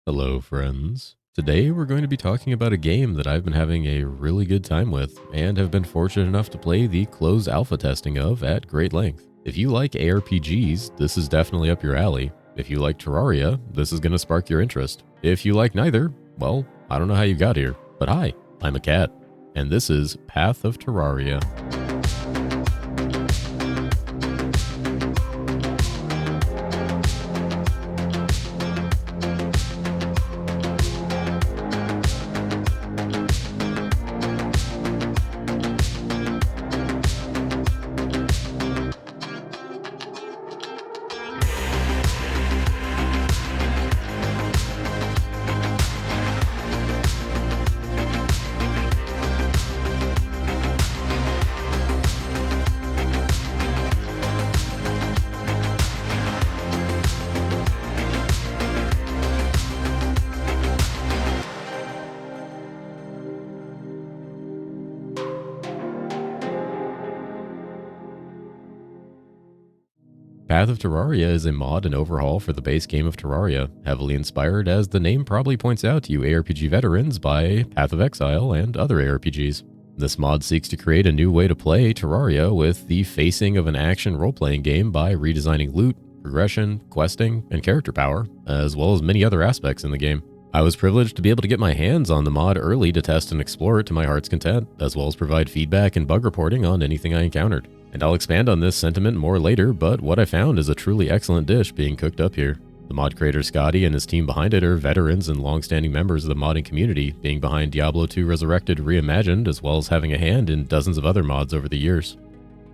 Hello, friends. Today we're going to be talking about a game that I've been having a really good time with and have been fortunate enough to play the closed alpha testing of at great length. If you like ARPGs, this is definitely up your alley. If you like Terraria, this is going to spark your interest. If you like neither, well, I don't know how you got here, but hi, I'm a cat, and this is Path of Terraria. Path of Terraria is a mod and overhaul for the base game of Terraria, heavily inspired, as the name probably points out to you ARPG veterans, by Path of Exile and other ARPGs. This mod seeks to create a new way to play Terraria with the facing of an action role-playing game by redesigning loot, progression, questing, and character power, as well as many other aspects in the game. I was privileged to be able to get my hands on the mod early to test and explore it to my heart's content, as well as provide feedback and bug reporting on anything I encountered. And I'll expand on this sentiment more later, but what I found is a truly excellent dish being cooked up here. The mod creator Scottie and his team behind it are veterans and long-standing members of the modding community, being behind Diablo 2 Resurrected Reimagined, as well as having a hand in dozens of other mods over the years.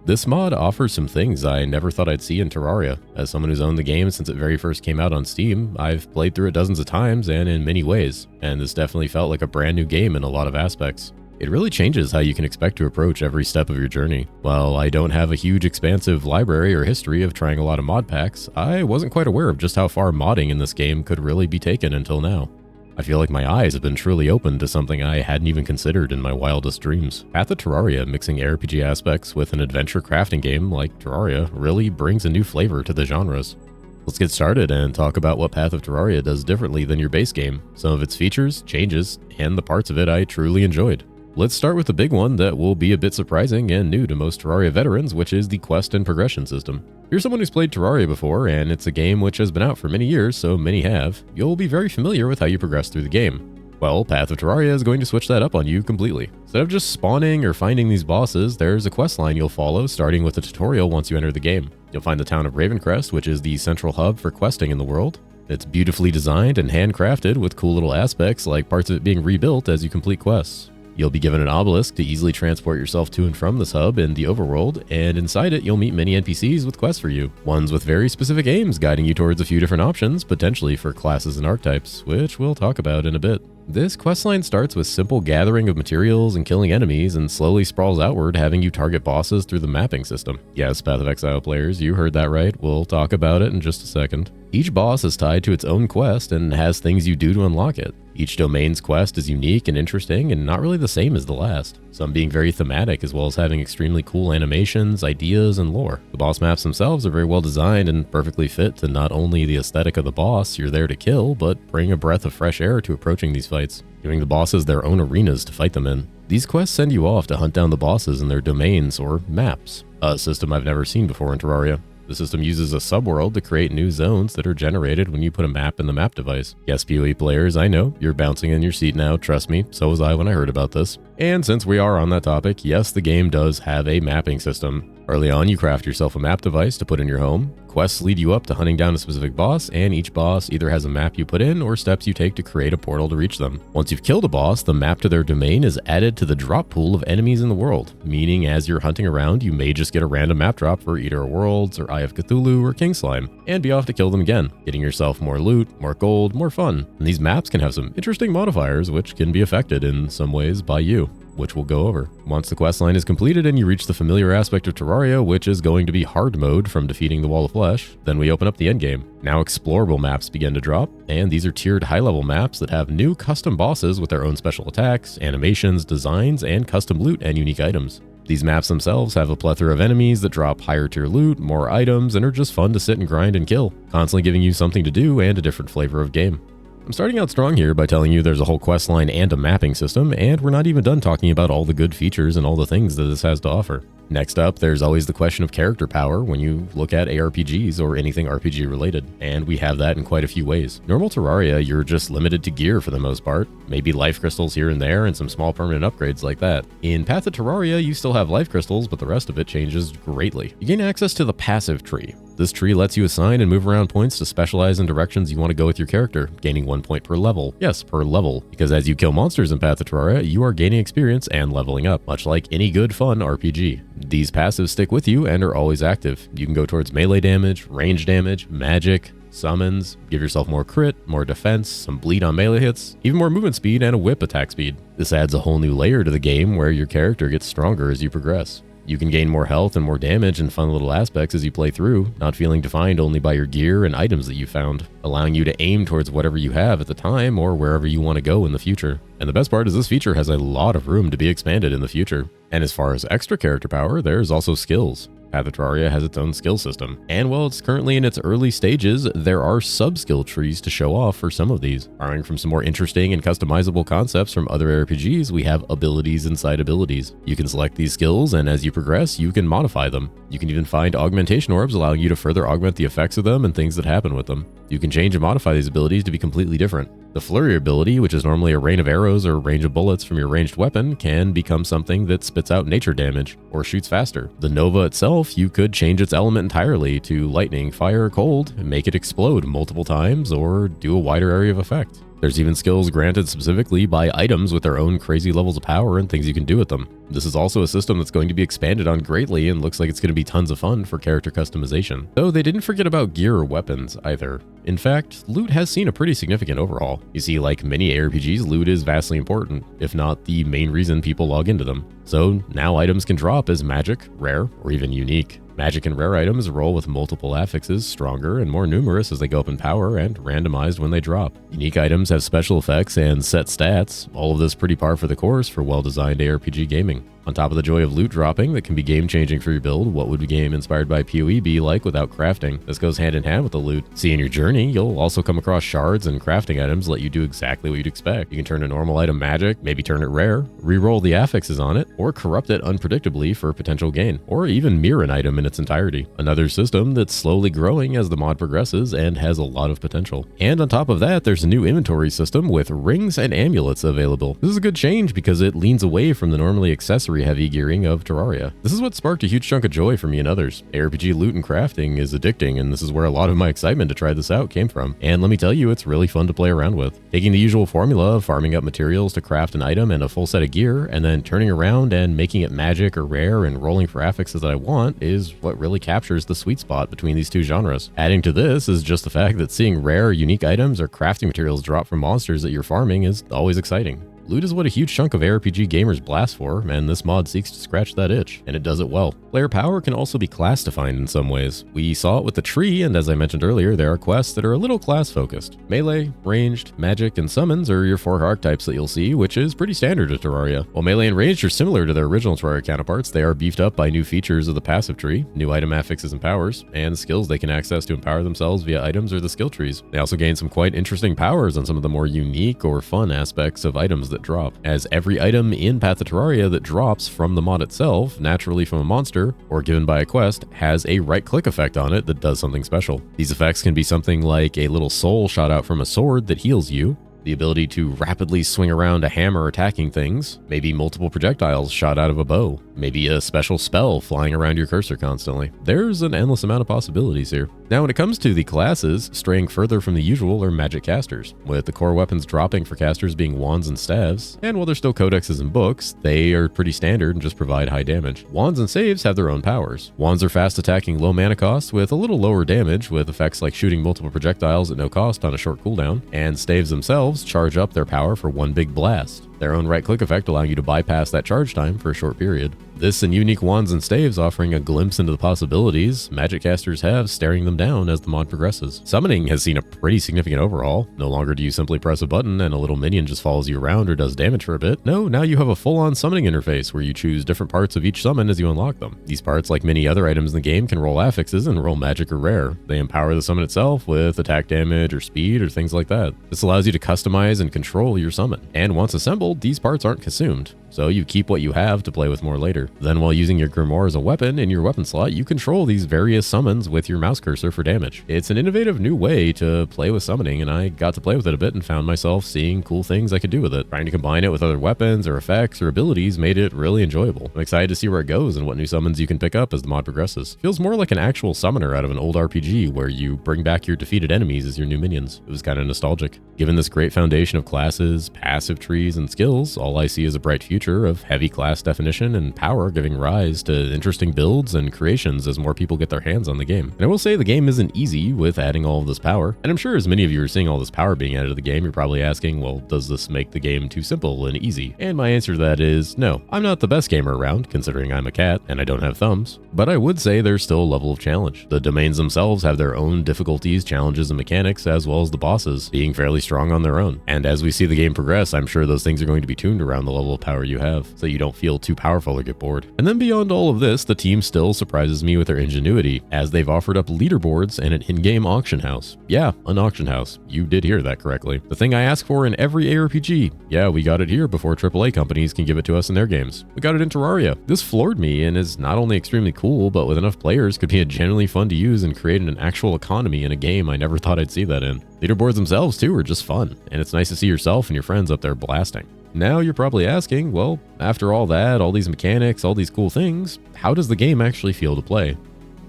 This mod offers some things I never thought I'd see in Terraria. As someone who's owned the game since it very first came out on Steam, I've played through it dozens of times and in many ways, and this definitely felt like a brand new game in a lot of aspects. It really changes how you can expect to approach every step of your journey. While I don't have a huge expansive library or history of trying a lot of mod packs, I wasn't quite aware of just how far modding in this game could really be taken until now. I feel like my eyes have been truly opened to something I hadn't even considered in my wildest dreams. Path of Terraria, mixing RPG aspects with an adventure crafting game like Terraria, really brings a new flavor to the genres. Let's get started and talk about what Path of Terraria does differently than your base game, some of its features, changes, and the parts of it I truly enjoyed. Let's start with the big one that will be a bit surprising and new to most Terraria veterans, which is the quest and progression system. If you're someone who's played Terraria before, and it's a game which has been out for many years, so many have, you'll be very familiar with how you progress through the game. Well, Path of Terraria is going to switch that up on you completely. Instead of just spawning or finding these bosses, there's a quest line you'll follow, starting with a tutorial once you enter the game. You'll find the town of Ravencrest, which is the central hub for questing in the world. It's beautifully designed and handcrafted, with cool little aspects like parts of it being rebuilt as you complete quests. You'll be given an obelisk to easily transport yourself to and from this hub in the overworld, and inside it you'll meet many NPCs with quests for you, ones with very specific aims guiding you towards a few different options, potentially for classes and archetypes, which we'll talk about in a bit. This questline starts with simple gathering of materials and killing enemies, and slowly sprawls outward, having you target bosses through the mapping system. Yes, Path of Exile players, you heard that right. We'll talk about it in just a second. Each boss is tied to its own quest and has things you do to unlock it. Each domain's quest is unique and interesting and not really the same as the last, some being very thematic as well as having extremely cool animations, ideas, and lore. The boss maps themselves are very well designed and perfectly fit to not only the aesthetic of the boss you're there to kill, but bring a breath of fresh air to approaching these fights, giving the bosses their own arenas to fight them in. These quests send you off to hunt down the bosses in their domains or maps, a system I've never seen before in Terraria. The system uses a subworld to create new zones that are generated when you put a map in the map device. Yes, PoE players, I know, you're bouncing in your seat now, trust me, so was I when I heard about this. And since we are on that topic, yes, the game does have a mapping system. Early on, you craft yourself a map device to put in your home. Quests lead you up to hunting down a specific boss, and each boss either has a map you put in or steps you take to create a portal to reach them. Once you've killed a boss, the map to their domain is added to the drop pool of enemies in the world, meaning as you're hunting around, you may just get a random map drop for Eater of Worlds or Eye of Cthulhu or King Slime, and be off to kill them again, getting yourself more loot, more gold, more fun. And these maps can have some interesting modifiers which can be affected in some ways by you, which we'll go over. Once the questline is completed and you reach the familiar aspect of Terraria, which is going to be hard mode from defeating the Wall of Flesh, then we open up the endgame. Now explorable maps begin to drop, and these are tiered high-level maps that have new custom bosses with their own special attacks, animations, designs, and custom loot and unique items. These maps themselves have a plethora of enemies that drop higher tier loot, more items, and are just fun to sit and grind and kill, constantly giving you something to do and a different flavor of game. I'm starting out strong here by telling you there's a whole quest line and a mapping system, and we're not even done talking about all the good features and all the things that this has to offer. Next up, there's always the question of character power when you look at ARPGs or anything RPG related, and we have that in quite a few ways. Normal Terraria, you're just limited to gear for the most part, maybe life crystals here and there and some small permanent upgrades like that. In Path of Terraria, you still have life crystals, but the rest of it changes greatly. You gain access to the passive tree. This tree lets you assign and move around points to specialize in directions you want to go with your character, gaining 1 point per level. Yes, per level, because as you kill monsters in Path of Terraria, you are gaining experience and leveling up, much like any good fun RPG. These passives stick with you and are always active. You can go towards melee damage, range damage, magic, summons, give yourself more crit, more defense, some bleed on melee hits, even more movement speed and a whip attack speed. This adds a whole new layer to the game where your character gets stronger as you progress. You can gain more health and more damage and fun little aspects as you play through, not feeling defined only by your gear and items that you found, allowing you to aim towards whatever you have at the time or wherever you want to go in the future. And the best part is this feature has a lot of room to be expanded in the future. And as far as extra character power, there's also skills. Path of Terraria has its own skill system, and while it's currently in its early stages, there are sub-skill trees to show off for some of these. Borrowing from some more interesting and customizable concepts from other RPGs, we have abilities inside abilities. You can select these skills, and as you progress, you can modify them. You can even find augmentation orbs, allowing you to further augment the effects of them and things that happen with them. You can change and modify these abilities to be completely different. The flurry ability, which is normally a rain of arrows or a range of bullets from your ranged weapon, can become something that spits out nature damage or shoots faster. The Nova itself, you could change its element entirely to lightning, fire, cold, and make it explode multiple times or do a wider area of effect. There's even skills granted specifically by items with their own crazy levels of power and things you can do with them. This is also a system that's going to be expanded on greatly and looks like it's going to be tons of fun for character customization. Though they didn't forget about gear or weapons either. In fact, loot has seen a pretty significant overhaul. You see, like many ARPGs, loot is vastly important, if not the main reason people log into them. So now items can drop as magic, rare, or even unique. Magic and rare items roll with multiple affixes, stronger and more numerous as they go up in power and randomized when they drop. Unique items have special effects and set stats, all of this pretty par for the course for well-designed ARPG gaming. On top of the joy of loot dropping that can be game-changing for your build, what would a game inspired by PoE be like without crafting? This goes hand in hand with the loot. See, in your journey, you'll also come across shards and crafting items that let you do exactly what you'd expect. You can turn a normal item magic, maybe turn it rare, re-roll the affixes on it, or corrupt it unpredictably for potential gain, or even mirror an item in its entirety. Another system that's slowly growing as the mod progresses and has a lot of potential. And on top of that, there's a new inventory system with rings and amulets available. This is a good change because it leans away from the normally accessory heavy gearing of Terraria. This is what sparked a huge chunk of joy for me and others. ARPG loot and crafting is addicting, and this is where a lot of my excitement to try this out came from. And let me tell you, it's really fun to play around with. Taking the usual formula of farming up materials to craft an item and a full set of gear, and then turning around and making it magic or rare and rolling for affixes that I want is what really captures the sweet spot between these two genres. Adding to this is just the fact that seeing rare, unique items or crafting materials drop from monsters that you're farming is always exciting. Loot is what a huge chunk of ARPG gamers blast for, and this mod seeks to scratch that itch, and it does it well. Player power can also be class defined in some ways. We saw it with the tree, and as I mentioned earlier, there are quests that are a little class focused. Melee, ranged, magic, and summons are your 4 archetypes that you'll see, which is pretty standard to Terraria. While melee and ranged are similar to their original Terraria counterparts, they are beefed up by new features of the passive tree, new item affixes and powers, and skills they can access to empower themselves via items or the skill trees. They also gain some quite interesting powers on some of the more unique or fun aspects of items that drop, as every item in Path of Terraria that drops from the mod itself, naturally from a monster, or given by a quest, has a right-click effect on it that does something special. These effects can be something like a little soul shot out from a sword that heals you, the ability to rapidly swing around a hammer attacking things, maybe multiple projectiles shot out of a bow, maybe a special spell flying around your cursor constantly. There's an endless amount of possibilities here. Now when it comes to the classes, straying further from the usual are magic casters, with the core weapons dropping for casters being wands and staves, and while they're still codexes and books, they are pretty standard and just provide high damage. Wands and saves have their own powers. Wands are fast attacking low mana costs with a little lower damage, with effects like shooting multiple projectiles at no cost on a short cooldown, and staves themselves charge up their power for one big blast. their own right-click effect allowing you to bypass that charge time for a short period. This and unique wands and staves offering a glimpse into the possibilities magic casters have staring them down as the mod progresses. Summoning has seen a pretty significant overhaul. No longer do you simply press a button and a little minion just follows you around or does damage for a bit. No, now you have a full-on summoning interface where you choose different parts of each summon as you unlock them. These parts, like many other items in the game, can roll affixes and roll magic or rare. They empower the summon itself with attack damage or speed or things like that. This allows you to customize and control your summon. And once assembled, these parts aren't consumed, so you keep what you have to play with more later. Then while using your grimoire as a weapon in your weapon slot, you control these various summons with your mouse cursor for damage. It's an innovative new way to play with summoning, and I got to play with it a bit and found myself seeing cool things I could do with it. Trying to combine it with other weapons or effects or abilities made it really enjoyable. I'm excited to see where it goes and what new summons you can pick up as the mod progresses. Feels more like an actual summoner out of an old RPG where you bring back your defeated enemies as your new minions. It was kind of nostalgic. Given this great foundation of classes, passive trees, and skills, all I see is a bright future of heavy class definition and power giving rise to interesting builds and creations as more people get their hands on the game. And I will say the game isn't easy with adding all of this power, and I'm sure as many of you are seeing all this power being added to the game, you're probably asking, well, does this make the game too simple and easy? And my answer to that is no. I'm not the best gamer around, considering I'm a cat and I don't have thumbs, but I would say there's still a level of challenge. The domains themselves have their own difficulties, challenges, and mechanics, as well as the bosses being fairly strong on their own. And as we see the game progress, I'm sure those things are going to be tuned around the level of power you have, so you don't feel too powerful or get bored. And then beyond all of this, the team still surprises me with their ingenuity, as they've offered up leaderboards and an in-game auction house. Yeah, an auction house. You did hear that correctly. The thing I ask for in every ARPG. Yeah, we got it here before AAA companies can give it to us in their games. We got it in Terraria. This floored me and is not only extremely cool, but with enough players could be genuinely fun to use and create an actual economy in a game I never thought I'd see that in. Leaderboards themselves too are just fun, and it's nice to see yourself and your friends up there blasting. Now you're probably asking, well, after all that, all these mechanics, all these cool things, how does the game actually feel to play?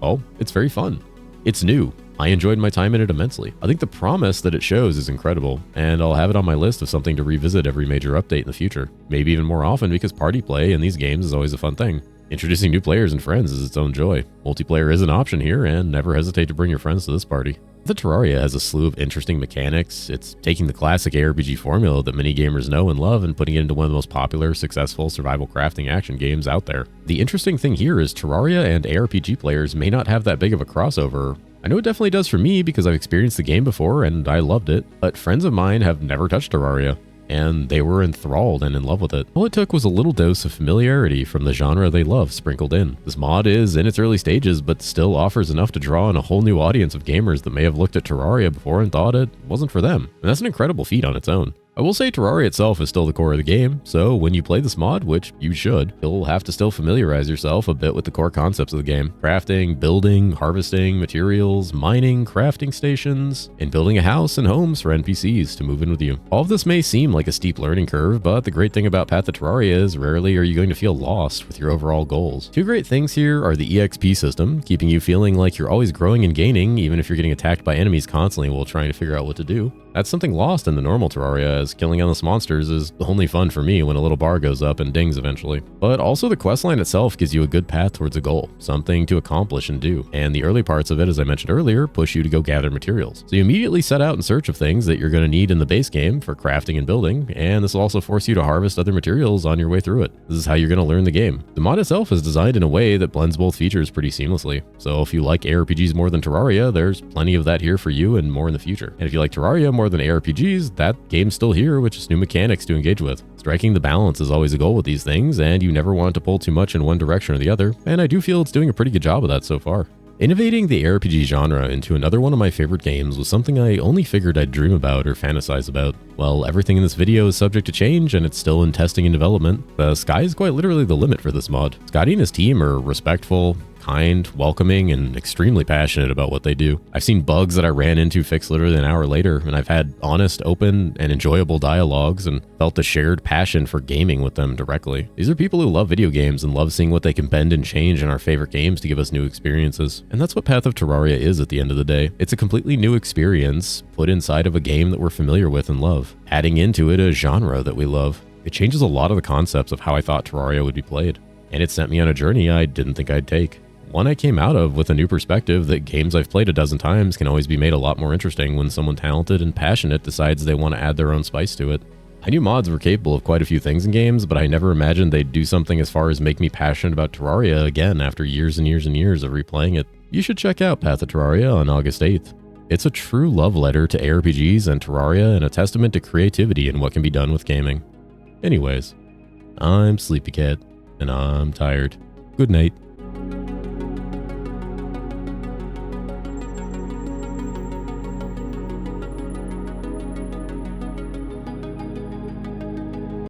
Well, it's very fun. It's new. I enjoyed my time in it immensely. I think the promise that it shows is incredible, and I'll have it on my list of something to revisit every major update in the future. Maybe even more often, because party play in these games is always a fun thing. Introducing new players and friends is its own joy. Multiplayer is an option here, and never hesitate to bring your friends to this party. The Terraria has a slew of interesting mechanics. It's taking the classic ARPG formula that many gamers know and love and putting it into one of the most popular, successful survival crafting action games out there. The interesting thing here is Terraria and ARPG players may not have that big of a crossover. I know it definitely does for me because I've experienced the game before and I loved it, but friends of mine have never touched Terraria, and they were enthralled and in love with it. All it took was a little dose of familiarity from the genre they love sprinkled in. This mod is in its early stages, but still offers enough to draw in a whole new audience of gamers that may have looked at Terraria before and thought it wasn't for them. And that's an incredible feat on its own. I will say Terraria itself is still the core of the game, so when you play this mod, which you should, you'll have to still familiarize yourself a bit with the core concepts of the game. Crafting, building, harvesting, materials, mining, crafting stations, and building a house and homes for NPCs to move in with you. All of this may seem like a steep learning curve, but the great thing about Path of Terraria is rarely are you going to feel lost with your overall goals. Two great things here are the EXP system, keeping you feeling like you're always growing and gaining, even if you're getting attacked by enemies constantly while trying to figure out what to do. That's something lost in the normal Terraria, as killing endless monsters is only fun for me when a little bar goes up and dings eventually. But also the questline itself gives you a good path towards a goal, something to accomplish and do. And the early parts of it, as I mentioned earlier, push you to go gather materials. So you immediately set out in search of things that you're going to need in the base game for crafting and building, and this will also force you to harvest other materials on your way through it. This is how you're going to learn the game. The mod itself is designed in a way that blends both features pretty seamlessly. So if you like ARPGs more than Terraria, there's plenty of that here for you and more in the future. And if you like Terraria more than ARPGs, that game's still here with just new mechanics to engage with. Striking the balance is always a goal with these things, and you never want it to pull too much in one direction or the other, and I do feel it's doing a pretty good job of that so far. Innovating the ARPG genre into another one of my favorite games was something I only figured I'd dream about or fantasize about. Well, everything in this video is subject to change and it's still in testing and development. The sky is quite literally the limit for this mod. Scottie and his team are respectful, kind, welcoming, and extremely passionate about what they do. I've seen bugs that I ran into fixed literally an hour later, and I've had honest, open, and enjoyable dialogues and felt the shared passion for gaming with them directly. These are people who love video games and love seeing what they can bend and change in our favorite games to give us new experiences. And that's what Path of Terraria is at the end of the day. It's a completely new experience put inside of a game that we're familiar with and love, adding into it a genre that we love. It changes a lot of the concepts of how I thought Terraria would be played, and it sent me on a journey I didn't think I'd take. One I came out of with a new perspective that games I've played a dozen times can always be made a lot more interesting when someone talented and passionate decides they want to add their own spice to it. I knew mods were capable of quite a few things in games, but I never imagined they'd do something as far as make me passionate about Terraria again after years and years and years of replaying it. You should check out Path of Terraria on August 8th. It's a true love letter to ARPGs and Terraria and a testament to creativity and what can be done with gaming. Anyways, I'm Sleepy Cat, and I'm tired. Good night.